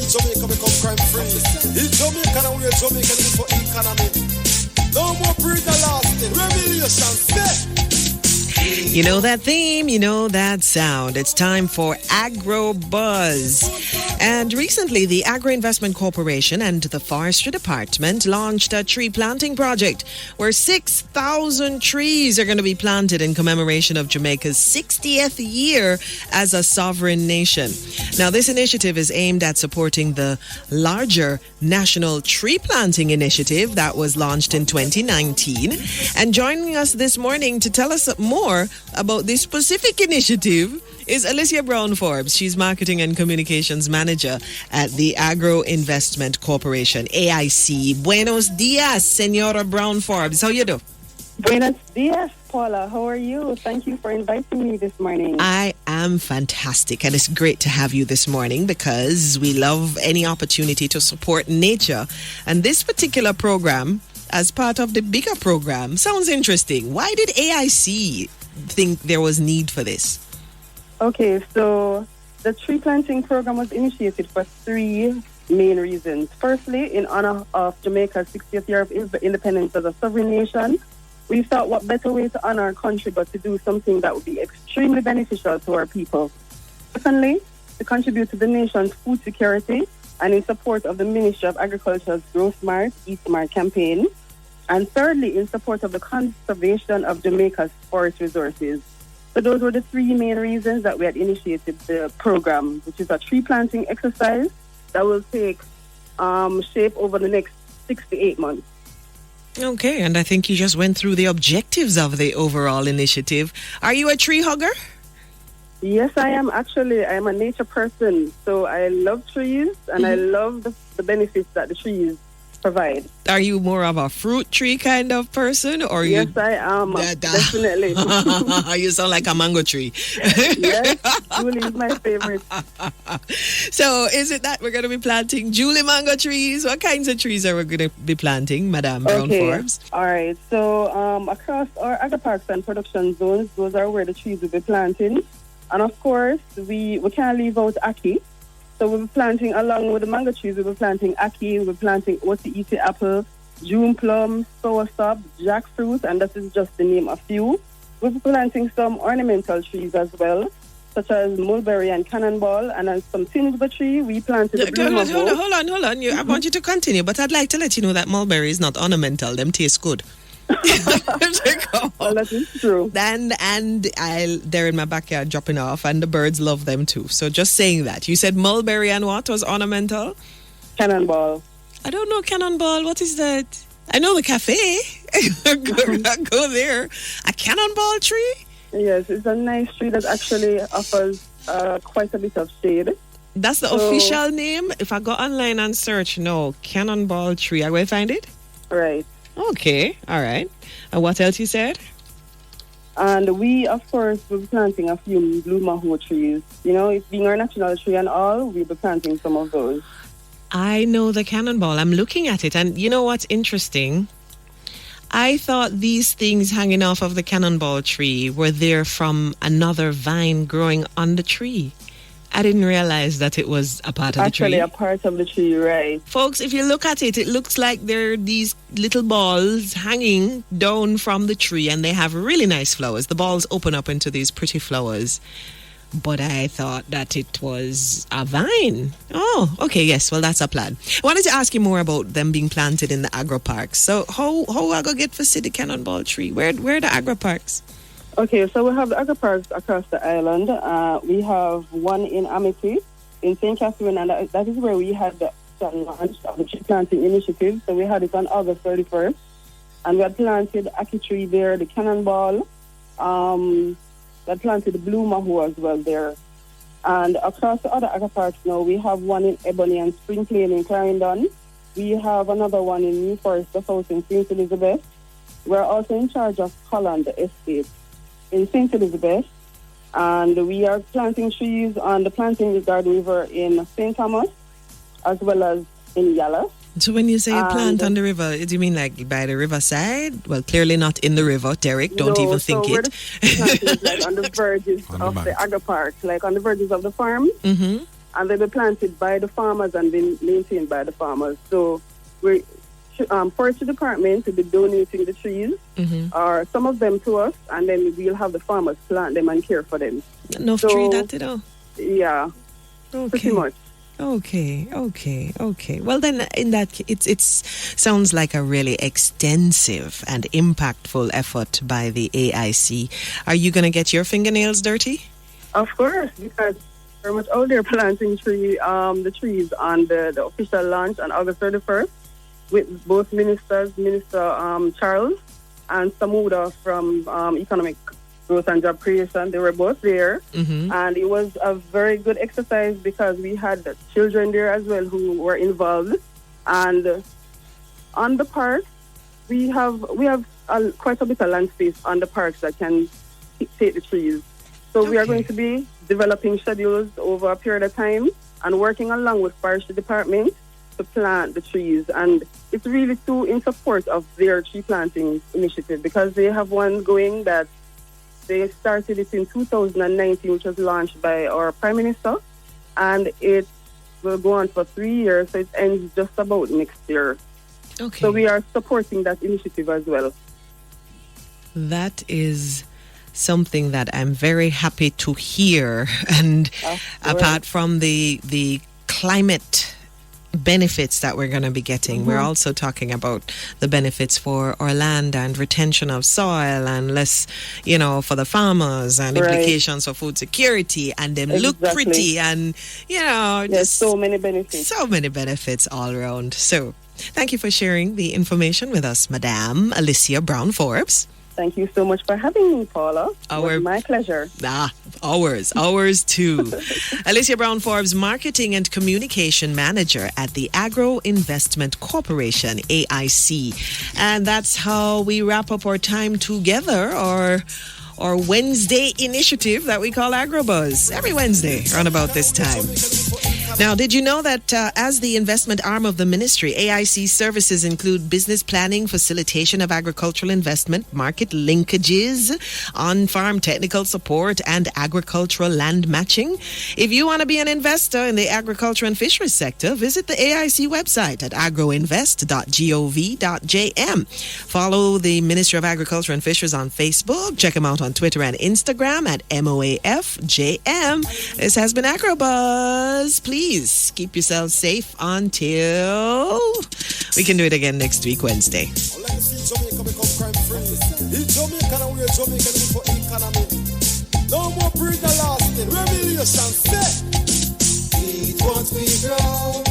Jamaica become crime free. In Jamaica now we're Jamaica living for economy. No more breeder lasting. Revelation set. You know that theme, you know that sound. It's time for Agrobuzz. And recently, the Agro-Investment Corporation and the Forestry Department launched a tree planting project where 6,000 trees are going to be planted in commemoration of Jamaica's 60th year as a sovereign nation. Now, this initiative is aimed at supporting the larger National Tree Planting Initiative that was launched in 2019. And joining us this morning to tell us more about this specific initiative is Alecia Brown-Forbes. She's Marketing and Communications Manager at the Agro-Investment Corporation, AIC. Buenos dias, Senora Brown-Forbes. How you do? Buenos dias, Paula. How are you? Thank you for inviting me this morning. I am fantastic, and it's great to have you this morning because we love any opportunity to support nature. And this particular program, as part of the bigger program, sounds interesting. Why did AIC think there was need for this? Okay, so the tree planting program was initiated for three main reasons. Firstly, in honor of Jamaica's 60th year of independence as a sovereign nation, we thought what better way to honor our country but to do something that would be extremely beneficial to our people. Secondly, to contribute to the nation's food security and in support of the Ministry of Agriculture's Grow Smart, Eat Smart campaign. And thirdly, in support of the conservation of Jamaica's forest resources. So those were the three main reasons that we had initiated the program, which is a tree planting exercise that will take shape over the next 6 to 8 months. Okay, and I think you just went through the objectives of the overall initiative. Are you a tree hugger? Yes, I am. Actually, I am a nature person. So I love trees and I love the benefits that the trees provide. Are you more of a fruit tree kind of person? Or yes, I am. Definitely. You sound like a mango tree. Yes, Julie is my favorite. So is it that we're going to be planting Julie mango trees? What kinds of trees are we going to be planting, Madame Brown-Forbes? All right. So across our agri parks and production zones, those are where the trees will be planting. And of course, we can't leave out Aki. So we'll be planting, along with the mango trees, we'll be planting Aki, we'll be planting Oti apple, June plum, soursop, jackfruit, and that is just to name a few. We'll be planting some ornamental trees as well, such as mulberry and cannonball, and then some tinsba tree. We planted the blue Hold on. I want you to continue, but I'd like to let you know that mulberry is not ornamental. Them taste good. Well, that is true. And they're in my backyard dropping off, and the birds love them too. So just saying that. You said mulberry and what was ornamental? Cannonball. I don't know cannonball. What is that? I know the cafe. Go there. A cannonball tree? Yes, it's a nice tree that actually offers quite a bit of shade. That's the official name? If I go online and search, cannonball tree, I will find it? Right. Okay, all right. And what else you said? And we, of course, will be planting a few blue maho trees. You know, it being our national tree and all, we'll be planting some of those. I know the cannonball. I'm looking at it. And you know what's interesting? I thought these things hanging off of the cannonball tree were there from another vine growing on the tree. I didn't realize that it was a part of the tree. Actually, a part of the tree, right. Folks, if you look at it, it looks like there are these little balls hanging down from the tree, and they have really nice flowers. The balls open up into these pretty flowers. But I thought that it was a vine. Oh, okay, yes. Well, that's a plan. I wanted to ask you more about them being planted in the agro parks. So how I go get for the cannonball tree? Where are the agro parks? Okay, so we have the agri parks across the island. We have one in Amity, in St. Catherine, and that is where we had the launch of the tree planting initiative. So we had it on August 31st. And we had planted Aki tree there, the cannonball. We had planted the blue maho as well there. And across the other agri parks now, we have one in Ebony and Spring Plain in Clarendon. We have another one in New Forest, the South in St. Elizabeth. We're also in charge of Holland, the estate in St. Elizabeth, and we are planting trees on the Planting Garden River in St. Thomas, as well as in Yala. So when you say you plant on the river, do you mean like by the riverside? Well, clearly not in the river, Derek. Don't even think it. Like on the verges of the agri park, like on the verges of the farm. Mm-hmm. and they'll be planted by the farmers and been maintained by the farmers. So we Forestry Department will be donating the trees, or some of them to us, and then we'll have the farmers plant them and care for them. Enough tree that you know? Yeah, pretty much. Okay. Well, then, in that, it sounds like a really extensive and impactful effort by the AIC. Are you going to get your fingernails dirty? Of course, because we're much out there planting the trees on the official launch on August 31st with both ministers, Minister Charles and Samuda from Economic Growth and Job Creation. They were both there, and it was a very good exercise because we had children there as well who were involved. And on the park, we have quite a bit of land space on the parks that can take the trees. So we are going to be developing schedules over a period of time and working along with Forestry Department to plant the trees. And it's really in support of their tree planting initiative, because they have one going that they started it in 2019, which was launched by our Prime Minister, and it will go on for 3 years, so it ends just about next year. Okay. So we are supporting that initiative as well. That is something that I'm very happy to hear. And apart from the climate benefits that we're going to be getting, we're also talking about the benefits for our land and retention of soil and less, for the farmers, and implications for food security, and them look pretty, and there's so many benefits all around. So thank you for sharing the information with us, Madame Alecia Brown-Forbes. Thank you so much for having me, Paula. It was my pleasure. Ours too. Alecia Brown-Forbes, Marketing and Communication Manager at the Agro-Investment Corporation, AIC. And that's how we wrap up our time together, our Wednesday initiative that we call Agrobuzz. Every Wednesday around about this time. Now, did you know that as the investment arm of the ministry, AIC services include business planning, facilitation of agricultural investment, market linkages, on-farm technical support, and agricultural land matching? If you want to be an investor in the agriculture and fisheries sector, visit the AIC website at agroinvest.gov.jm. Follow the Ministry of Agriculture and Fisheries on Facebook. Check them out on Twitter and Instagram at MOAFJM. This has been Agrobuzz. Please keep yourselves safe until we can do it again next week, Wednesday. No more breed the last thing. Revelation set. It won't be grown.